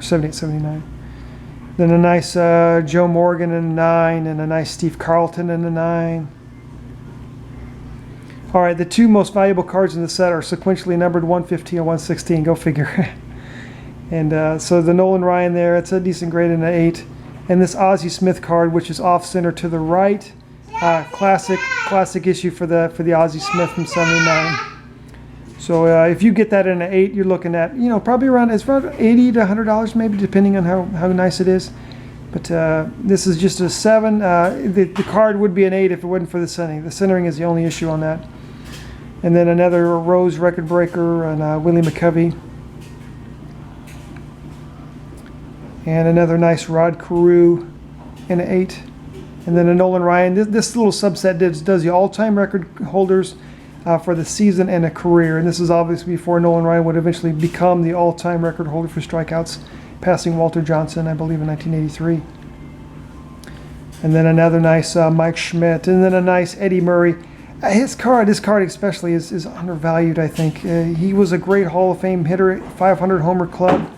78, 79. Then a nice Joe Morgan in a 9, and a nice Steve Carlton in a 9. All right, the two most valuable cards in the set are sequentially numbered 115 and 116. Go figure. And so the Nolan Ryan there, it's a decent grade in an 8. And this Ozzie Smith card, which is off center to the right, classic issue for the Ozzie Smith from '79. So if you get that in an 8, you're looking at, you know, probably around $80 to $100 maybe, depending on how nice it is. But this is just a 7. The card would be an 8 if it wasn't for the centering. The centering is the only issue on that. And then another Rose record breaker and Willie McCovey. And another nice Rod Carew in an 8. And then a Nolan Ryan. This little subset does the all-time record holders for the season and a career. And this is obviously before Nolan Ryan would eventually become the all-time record holder for strikeouts, passing Walter Johnson, I believe, in 1983. And then another nice Mike Schmidt. And then a nice Eddie Murray. This card especially is undervalued, I think. He was a great Hall of Fame hitter, 500 homer club.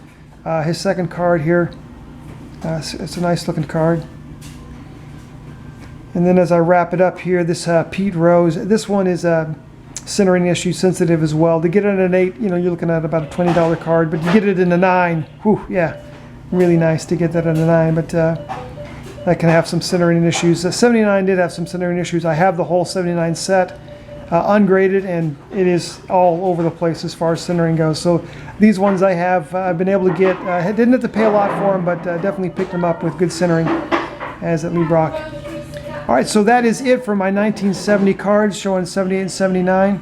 His second card here. It's a nice looking card. And then as I wrap it up here, this Pete Rose. This one is centering issue sensitive as well. To get it in an 8, you know, you're looking at about a $20 card, but you get it in a 9. Whew, yeah, really nice to get that in a 9. But that can have some centering issues. 79 did have some centering issues. I have the whole 79 set ungraded, and it is all over the place as far as centering goes. So these ones I've been able to get. I didn't have to pay a lot for them, but definitely picked them up with good centering, as at Lee Brock. All right, so that is it for my 1970 cards showing 78 and 79.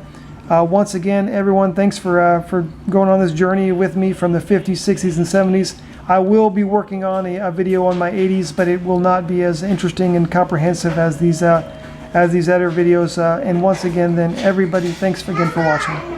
Once again, everyone, thanks for going on this journey with me from the 50s, 60s, and 70s. I will be working on a video on my 80s, but it will not be as interesting and comprehensive as these other videos. And once again, then everybody, thanks again for watching.